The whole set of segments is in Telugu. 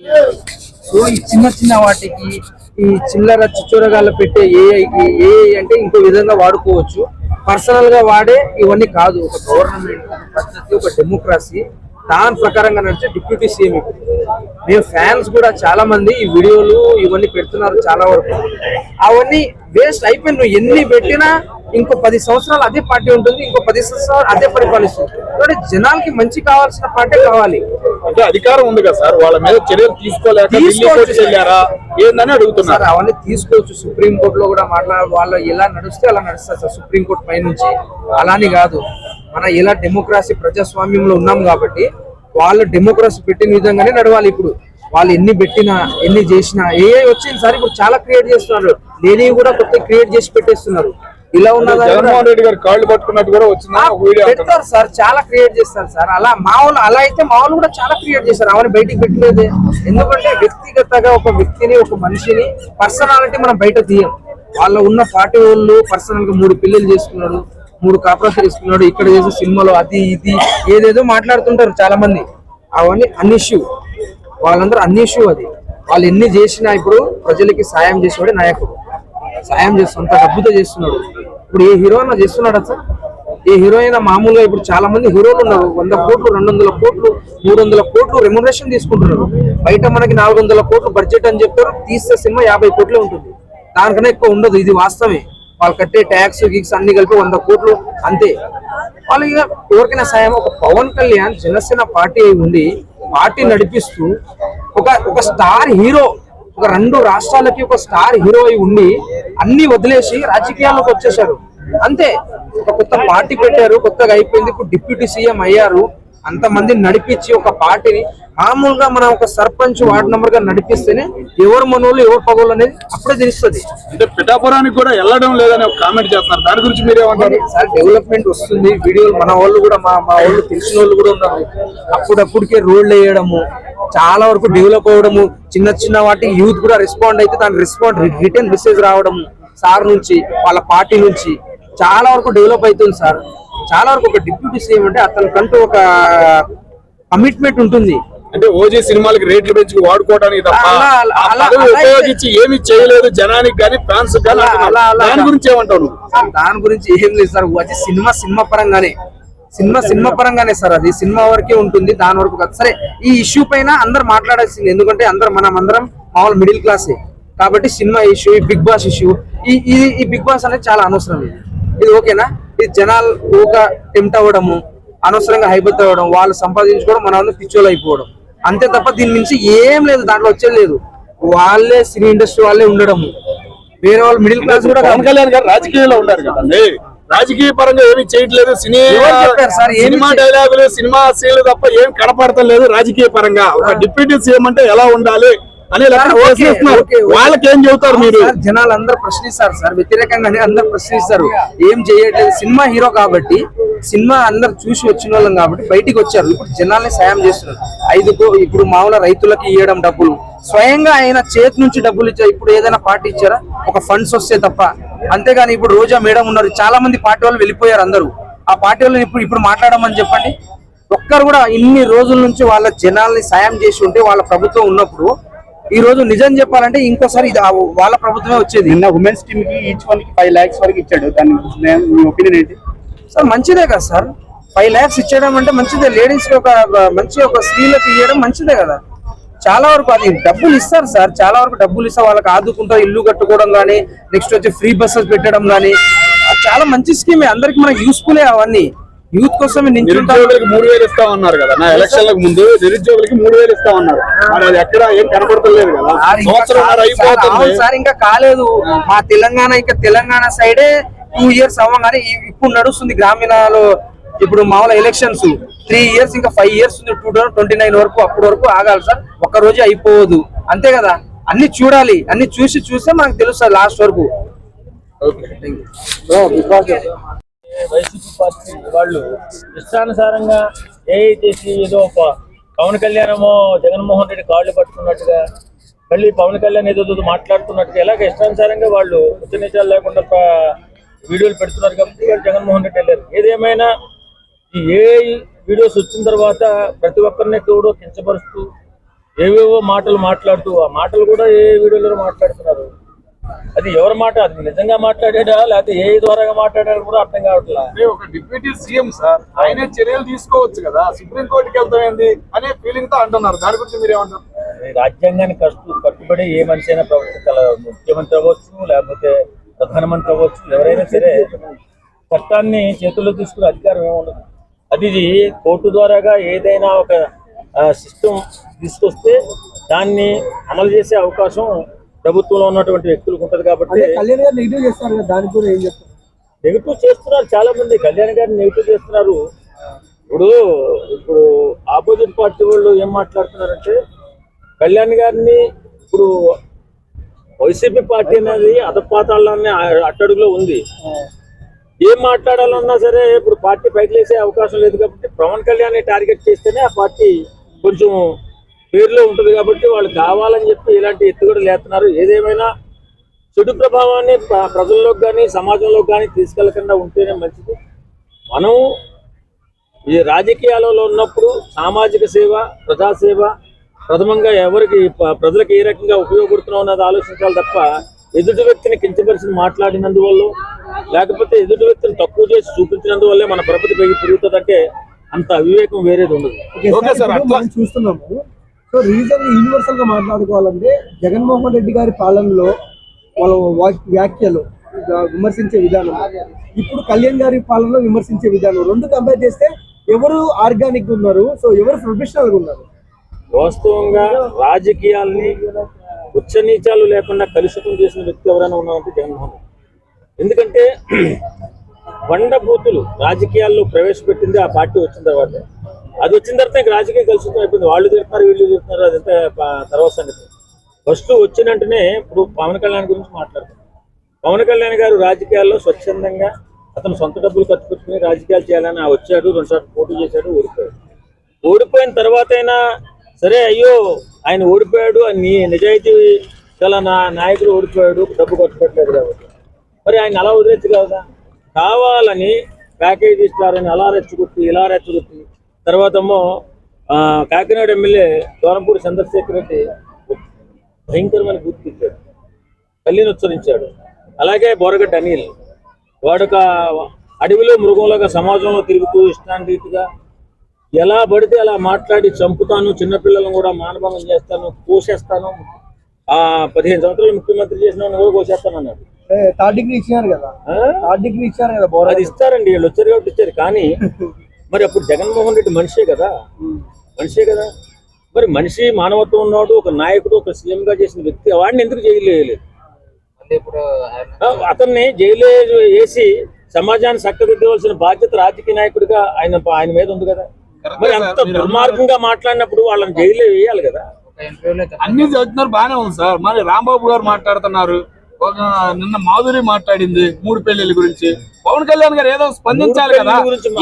సో ఈ చిన్న చిన్న వాటికి ఈ చిల్లర చిచ్చోరగాళ్ళు పెట్టే ఏఐకి ఏఐ అంటే ఇంకో విధంగా వాడుకోవచ్చు. పర్సనల్ గా వాడే ఇవన్నీ కాదు. ఒక గవర్నమెంట్ పద్ధతి, ఒక డెమోక్రసీ దాని ప్రకారంగా నడిచే డిప్యూటీ సీఎం. మేము ఫ్యాన్స్ కూడా చాలా మంది ఈ వీడియోలు ఇవన్నీ పెడుతున్నారు. చాలా వరకు అవన్నీ వేస్ట్ అయిపోయి నువ్వు ఎన్ని పెట్టినా ఇంకో 10 సంవత్సరాలు అదే పార్టీ ఉంటుంది, ఇంకో 10 సంవత్సరాలు అదే పరిపాలిస్తుంది. కాబట్టి జనాలకి మంచి కావాల్సిన పార్టీ కావాలి. అంటే అధికారం ఉంది కదా సార్, వాళ్ళ మీద చర్యలు తీసుకోలేక ఏందని అడుగుతున్నారు. అవన్నీ తీసుకోవచ్చు. సుప్రీం కోర్టులో కూడా వాళ్ళు ఎలా నడుస్తే అలా నడుస్తారు సార్. సుప్రీం కోర్టు పై నుంచి అలాని కాదు. మన ఎలా డెమోక్రసీ ప్రజాస్వామ్యంలో ఉన్నాం కాబట్టి వాళ్ళు డెమోక్రసీ పెట్టిన విధంగానే నడవాలి. ఇప్పుడు వాళ్ళు ఎన్ని పెట్టినా ఎన్ని చేసినా ఏఐ వచ్చింది సార్. ఇప్పుడు చాలా క్రియేట్ చేస్తున్నారు, లేని కూడా కొత్త క్రియేట్ చేసి పెట్టేస్తున్నారు. ఇలా ఉన్నదా జగన్మోహన్ రెడ్డి గారు కాళ్ళు పట్టుకున్నట్టు కూడా పెడతారు సార్, చాలా క్రియేట్ చేస్తారు సార్. అలా మామూలు అలా అయితే మామూలు కూడా చాలా క్రియేట్ చేస్తారు. అవన్నీ బయటికి పెట్టలేదే. ఎందుకంటే వ్యక్తిగతంగా ఒక వ్యక్తిని, ఒక మనిషిని పర్సనాలిటీ మనం బయట తీయం. వాళ్ళ ఉన్న పార్టీ వాళ్ళు పర్సనల్ గా 3 పిల్లలు చేసుకున్నాడు, 3 కాపురాలు తీసుకున్నాడు, ఇక్కడ చేసే సినిమాలో అది ఇది ఏదేదో మాట్లాడుతుంటారు చాలా మంది. అవన్నీ అన్ఇష్యూ, వాళ్ళందరూ అన్ఇష్యూ. అది వాళ్ళు ఎన్ని చేసినా ఇప్పుడు ప్రజలకి సాయం చేసేవాడే నాయకుడు. సాయం చేస్తూ అంత డబ్బుతో చేస్తున్నాడు. ఇప్పుడు ఏ హీరో అయినా చేస్తున్నాడు సార్. ఏ హీరో అయినా మామూలుగా ఇప్పుడు చాలా మంది హీరోలు ఉన్నారు. 100 కోట్లు, 200 కోట్లు, 300 కోట్లు రెమ్యునరేషన్ తీసుకుంటున్నారు. బయట మనకి 400 కోట్లు బడ్జెట్ అని చెప్తారు, తీస్తే సినిమా 50 కోట్లే ఉంటుంది. దానికన్నా ఎక్కువ ఉండదు. ఇది వాస్తవమే. వాళ్ళు కట్టే ట్యాక్స్ గిక్స్ అన్ని కలిపి 100 కోట్లు అంతే. వాళ్ళు ఇక ఎవరికైనా సాయం. ఒక పవన్ కళ్యాణ్ జనసేన పార్టీ ఉండి పార్టీ నడిపిస్తూ ఒక స్టార్ హీరో, ఒక 2 రాష్ట్రాలకి ఒక స్టార్ హీరో అయి ఉండి అన్ని వదిలేసి రాజకీయాల్లోకి వచ్చేసారు అంతే. ఒక కొత్త పార్టీ పెట్టారు, కొత్తగా అయిపోయింది. ఇప్పుడు డిప్యూటీ సీఎం అయ్యారు. అంతమందిని నడిపించి ఒక పార్టీని మామూలుగా మనం ఒక సర్పంచ్ వార్డు మెంబర్ గా నడిపిస్తేనే ఎవరు మనోళ్ళు ఎవరు పగోళ్ళు అనేది అప్పుడే తెలుస్తుంది. అంటే పిఠాపురానికి కూడా వెళ్ళడం లేదని ఒక కామెంట్ చేస్తున్నారు. దాని గురించి మీరేమంటారు సార్? డెవలప్మెంట్ వస్తుంది. వీడియోలు మన వాళ్ళు కూడా మా వాళ్ళు తెలిసిన వాళ్ళు కూడా ఉన్నారు. అప్పుడప్పుడికే రోడ్లు వేయడము, చాలా వరకు డెవలప్ అవ్వడము, చిన్న చిన్న వాటికి యూత్ కూడా రెస్పాండ్ అయితే దాని రిటర్న్ మెసేజ్ రావడం సార్ నుంచి, వాళ్ళ పార్టీ నుంచి చాలా వరకు డెవలప్ అవుతుంది సార్. చాలా వరకు ఒక డిప్యూటీ సీఎం అంటే అతనికంటూ ఒక కమిట్మెంట్ ఉంటుంది. అంటే ఓజీ సినిమాలకి రేట్లు పెంచి వాడుకోవడానికి తప్ప ఉపయోగించి ఏమి చేయలేదు జనానికి కానీ ఫ్యాన్స్ కానీ. దాని గురించి ఏమంటారు? దాని గురించి ఏం లేదు సార్. ఓజీ సినిమా పరంగానే సార్. అది సినిమా వరకే ఉంటుంది, దాని వరకు కాదు. సరే, ఈ ఇష్యూ పైన అందరు మాట్లాడాల్సింది. ఎందుకంటే మనమందరం మామూలు మిడిల్ క్లాసే కాబట్టి సినిమా ఇష్యూ, ఈ బిగ్ బాస్ ఇష్యూ, ఈ బిగ్ బాస్ అనేది చాలా అనవసరం. ఇది ఓకేనా? ఇది జనాలు ఊక టెంప్ట్ అవ్వడము, అనవసరంగా హైబత్ అవ్వడం, వాళ్ళు సంపాదించుకోవడం, మన వాళ్ళు పిచ్చోళ్ళు అయిపోవడం అంతే తప్ప దీని నుంచి ఏం లేదు. దాంట్లో వచ్చేది లేదు. వాళ్ళే సినీ ఇండస్ట్రీ వాళ్ళే ఉండడము, వేరే వాళ్ళు మిడిల్ క్లాస్ కూడా. పవన్ కళ్యాణ్ గారు రాజకీయాల్లో ఉన్నారు కదండి, రాజకీయ పరంగా ఏమి చేయట్లేదు. సినిమా డైలాగులు, సినిమా సీన్లు తప్ప ఏం కనపడటం లేదు. రాజకీయ పరంగా ఒక డిప్యూటీ సీఎం అంటే ఎలా ఉండాలి అని వాళ్ళకి ఏం చెబుతారు మీరు? జనాలు అందరూ ప్రశ్నిస్తారు సార్, వ్యతిరేకంగానే అందరు ప్రశ్నిస్తారు. ఏం చేయట్లేదు. సినిమా హీరో కాబట్టి, సినిమా అందరు చూసి వచ్చిన వాళ్ళం కాబట్టి బయటికి వచ్చారు. ఇప్పుడు జనాల్ని సాయం చేస్తున్నారు. ఇప్పుడు మామూలు రైతులకి ఇవ్వడం డబ్బులు స్వయంగా ఆయన చేతి నుంచి డబ్బులు ఇచ్చారు. ఇప్పుడు ఏదైనా పార్టీ ఇచ్చారా? ఒక ఫండ్స్ వస్తే తప్ప. అంతేగాని ఇప్పుడు రోజా మేడం ఉన్నారు, చాలా మంది పార్టీ వాళ్ళు వెళ్ళిపోయారు. అందరూ ఆ పార్టీ వాళ్ళు ఇప్పుడు మాట్లాడమని చెప్పండి. ఒక్కరు కూడా ఇన్ని రోజుల నుంచి వాళ్ళ జనాల్ని సాయం చేసి ఉంటే, వాళ్ళ ప్రభుత్వం ఉన్నప్పుడు ఈ రోజు నిజం చెప్పాలంటే ఇంకోసారి వాళ్ళ ప్రభుత్వమే వచ్చేది. నిన్న ఉమెన్స్ టీమ్ కి ఈచ్ వన్ కి 5 lakhs వరకు ఇచ్చాడు. దాని మీ ఒపీనియన్ ఏంటి సార్? మంచిదే కదా సార్. 5 lakhs ఇచ్చడం అంటే మంచిదే. లేడీస్ కి ఒక స్త్రీలకు ఇవ్వడం మంచిదే కదా. చాలా వరకు అది డబ్బులు ఇస్తారు సార్. చాలా వరకు డబ్బులు ఇస్తారు, వాళ్ళకి ఆదుకుంటారు. ఇల్లు కట్టుకోవడం కానీ, నెక్స్ట్ వచ్చి ఫ్రీ బస్సెస్ పెట్టడం కానీ, చాలా మంచి స్కీమే. అందరికి మనకి యూస్ఫుల్ అవన్నీ. యూత్ కోసం నిరుద్యోగులకి 3000 ఇస్తామన్నారు కదా, నా ఎలక్షన్లకు ముందు నిరుద్యోగులకి 3000 ఇస్తామన్నారు. అది ఎక్కడ ఏం కనపడతలేదు కదా. సార్ ఇంకా కాలేదు. మా తెలంగాణ సైడే 2 years అవ్వగానే ఇప్పుడు నడుస్తుంది గ్రామీణలో. ఇప్పుడు మామూలు ఎలక్షన్స్ 3 years, ఇంకా 5 years ఉంది, 2029 వరకు. అప్పటి వరకు ఆగాలి సార్. ఒక్క రోజు అయిపోవద్దు అంతే కదా. అన్ని చూడాలి, అన్ని చూస్తే మనకు తెలుస్తుంది లాస్ట్ వరకు. వైసీపీ పార్టీ వాళ్ళు ఇష్టానుసారంగా ఏఐటీసీ ఏదో పవన్ కళ్యాణ్ ఏమో జగన్మోహన్ రెడ్డి కాళ్ళు పట్టుకున్నట్టుగా, మళ్ళీ పవన్ కళ్యాణ్ ఏదో మాట్లాడుతున్నట్టుగా, ఇలాగ ఇష్టానుసారంగా వాళ్ళు ఉత్తనిజాలు లేకుండా వీడియోలు పెడుతున్నారు కాబట్టి వాళ్ళు జగన్మోహన్ రెడ్డి వెళ్ళారు. ఏదేమైనా ఈ ఏఐ వీడియోస్ వచ్చిన తర్వాత ప్రతి ఒక్కరిని కూడా కించపరుస్తూ ఏవేవో మాటలు మాట్లాడుతూ ఆ మాటలు కూడా ఏ వీడియోలో మాట్లాడుతున్నారు. అది ఎవరి మాట, అది నిజంగా మాట్లాడాడా లేకపోతే ఏ ద్వారాగా మాట్లాడాడు కూడా అర్థం కావట్లా. ఒక డిప్యూటీ సీఎం సార్, ఆయనే చర్యలు తీసుకోవచ్చు కదా, సుప్రీంకోర్టుకి వెళ్తామైంది అనే ఫీలింగ్ తో అంటున్నారు. దాని గురించి మీరేమంటారు? రాజ్యాంగాన్ని కట్టుబడి ఏ మనిషి అయినా ప్రవర్తించాల. ముఖ్యమంత్రి అవ్వచ్చు, లేకపోతే ప్రధానమంత్రి అవ్వచ్చు, ఎవరైనా సరే చట్టాన్ని చేతుల్లో తీసుకునే అధికారం ఏముండదు. అది కోర్టు ద్వారాగా ఏదైనా ఒక సిస్టమ్ తీసుకొస్తే దాన్ని అమలు చేసే అవకాశం ప్రభుత్వంలో ఉన్నటువంటి వ్యక్తులకు ఉంటది. కాబట్టి కళ్యాణ్ గారు నెగిటివ్ చేస్తారు కదా, దానికి కూడా ఏం చెప్తారు? నెగిటివ్ చేస్తున్నారు చాలా మంది, కళ్యాణ్ గారిని నెగిటివ్ చేస్తున్నారు. ఇప్పుడు ఆపోజిట్ పార్టీ వాళ్ళు ఏం మాట్లాడుతున్నారంటే కళ్యాణ్ గారిని ఇప్పుడు వైసీపీ పార్టీ అనేది అధపాతాళాన్ని అట్టడుగులో ఉంది. ఏం మాట్లాడాలన్నా సరే ఇప్పుడు పార్టీ పైకి లేసే అవకాశం లేదు. కాబట్టి పవన్ కళ్యాణ్ టార్గెట్ చేస్తేనే ఆ పార్టీ కొంచెం పేరులో ఉంటుంది. కాబట్టి వాళ్ళు కావాలని చెప్పి ఇలాంటి ఎత్తుగడలు లేస్తున్నారు. ఏదేమైనా చెడు ప్రభావాన్ని ప్రజల్లోకి కానీ సమాజంలోకి కానీ తీసుకెళ్లకుండా ఉంటేనే మంచిది. మనం ఈ రాజకీయాలలో ఉన్నప్పుడు సామాజిక సేవ, ప్రజాసేవ ప్రథమంగా ఎవరికి ప్రజలకు ఏ రకంగా ఉపయోగపడుతున్నాం అన్నది ఆలోచించాలి తప్ప ఎదుటి వ్యక్తిని కించపరిచి మాట్లాడినందువల్ల లేకపోతే ఎదుటి వ్యక్తిని తక్కువ చేసి చూపించినందువల్లే మన పరపతి పెరుగుతుందంటే అంత అవివేకం వేరేది ఉండదు. చూస్తున్నాము. సో రీజన్ యూనివర్సల్ గా మాట్లాడుకోవాలంటే జగన్మోహన్ రెడ్డి గారి పాలనలో వాళ్ళ వ్యాఖ్యలు విమర్శించే విధానం, ఇప్పుడు కళ్యాణ్ గారి పాలనలో విమర్శించే విధానం, రెండు కంపేర్ చేస్తే ఎవరు ఆర్గానిక్ ఉన్నారు, సో ఎవరు ప్రొఫెషనల్ గా ఉన్నారు? వాస్తవంగా రాజకీయాల్ని ఉచ్చ నీచాలు లేకుండా కలుషితం చేసిన వ్యక్తి ఎవరైనా ఉన్నారంటే జగన్మోహన్ రెడ్డి. ఎందుకంటే బండబూతులు రాజకీయాల్లో ప్రవేశపెట్టింది ఆ పార్టీ వచ్చిన తర్వాత. అది వచ్చిన తర్వాత ఇంక రాజకీయ కలుషితం అయిపోయింది. వాళ్ళు తిరుగుతున్నారు, వీళ్ళు తిరుగుతున్నారు, అదంతా తర్వాత సంగతి. ఫస్ట్ వచ్చిన వెంటనే ఇప్పుడు పవన్ కళ్యాణ్ గురించి మాట్లాడుతున్నారు. పవన్ కళ్యాణ్ గారు రాజకీయాల్లో స్వచ్ఛందంగా అతను సొంత డబ్బులు ఖర్చు పెట్టుకుని రాజకీయాలు చేయాలని వచ్చాడు, 2 సార్లు పోటీ చేశాడు, ఓడిపోయాడు. ఓడిపోయిన తర్వాత అయినా సరే అయ్యో ఆయన ఓడిపోయాడు అని నిజాయితీ గల నాయకుడు ఓడిపోయాడు, డబ్బు ఖర్చు పెట్టలేదు కాబట్టి మరి ఆయన అలా వదిలేచ్చు కదా. కావాలని ప్యాకేజీ ఇస్తారని అలా రెచ్చగొట్టి ఇలా రెచ్చగొట్టి తర్వాత కాకినాడ ఎమ్మెల్యే దోరంపూడి చంద్రశేఖర్ రెడ్డి భయంకరమైన గుర్తించాడు, తల్లిని ఉచ్చరించాడు. అలాగే బోరగడ్డ అనిల్ వాడొక అడవిలో మృగంలాగా సమాజంలో తిరుగుతూ ఇష్టాంరీతిగా ఎలా పడితే అలా మాట్లాడి చంపుతాను, చిన్నపిల్లలను కూడా మానభంగం చేస్తాను, కోసేస్తాను, 15 సంవత్సరాలు ముఖ్యమంత్రి చేసిన కూడా కోసేస్తాను అన్నాడు. థర్డ్ డిగ్రీ ఇచ్చారు కదా, అది ఇస్తారండి, వీళ్ళు వచ్చారు కాబట్టి ఇచ్చారు. కానీ మరి అప్పుడు జగన్మోహన్ రెడ్డి మనిషే కదా, మరి మనిషి మానవత్వం ఉన్నాడు, ఒక నాయకుడు, ఒక సీఎం గా చేసిన వ్యక్తి, వాడిని ఎందుకు జైలు వేయలేదు? అతన్ని జైలు వేసి సమాజాన్ని చక్కదిద్దవలసిన బాధ్యత రాజకీయ నాయకుడిగా ఆయన మీద ఉంది కదా. మరి అంత దుర్మార్గంగా మాట్లాడినప్పుడు వాళ్ళని జైలు వేయాలి కదా. అన్ని చదువుతున్నారు, బాగానే ఉంది సార్. మరి రాంబాబు గారు మాట్లాడుతున్నారు, నిన్న మాధురి మాట్లాడింది 3 పెళ్లిళ్ళ గురించి. పవన్ కళ్యాణ్ గారు ఏదో స్పందించాలి కదా,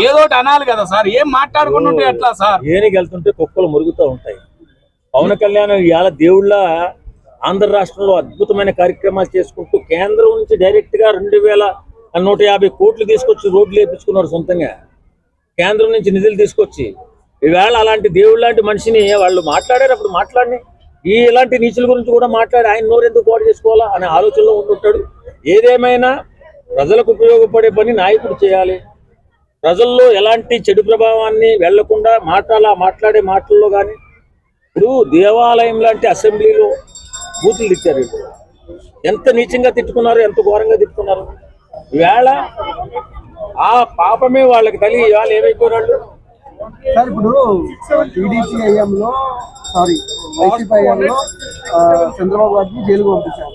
ఏదో ఒకటి అనాలి కదా సార్. ఏం మాట్లాడుకుంటుంటే ఎట్లా సార్? ఏనికి వెళ్తుంటే కుక్కలు మురుగుతూ ఉంటాయి. పవన్ కళ్యాణ్ ఇవాళ దేవుళ్ళ ఆంధ్ర రాష్ట్రంలో అద్భుతమైన కార్యక్రమాలు చేసుకుంటూ కేంద్రం నుంచి డైరెక్ట్ గా 2150 కోట్లు తీసుకొచ్చి రోడ్లు వేయించుకున్నారు సొంతంగా. కేంద్రం నుంచి నిధులు తీసుకొచ్చి ఈవేళ అలాంటి దేవుడు లాంటి మనిషిని వాళ్ళు మాట్లాడారు. అప్పుడు మాట్లాడి ఇలాంటి నీచుల గురించి కూడా మాట్లాడి ఆయన నోరెందుకు పాడు చేసుకోవాలా అనే ఆలోచనలో ఉంటుంటాడు. ఏదేమైనా ప్రజలకు ఉపయోగపడే పని నాయకుడు చేయాలి. ప్రజల్లో ఎలాంటి చెడు ప్రభావాన్ని వెళ్లకుండా మాట్లాడే మాటల్లో కానీ ఇప్పుడు దేవాలయం లాంటి అసెంబ్లీలో బూతులు తిట్టారు. ఎంత నీచంగా తిట్టుకున్నారు, ఎంత ఘోరంగా తిట్టుకున్నారు. ఈవేళ ఆ పాపమే వాళ్ళకి తల్లి. ఇవాళ ఏమైపోయినాళ్ళు సార్? ఇప్పుడు టీడీపీ హయాంలో వైసీపీ హయాంలో చంద్రబాబు గారిని జైలుకు పంపించారు.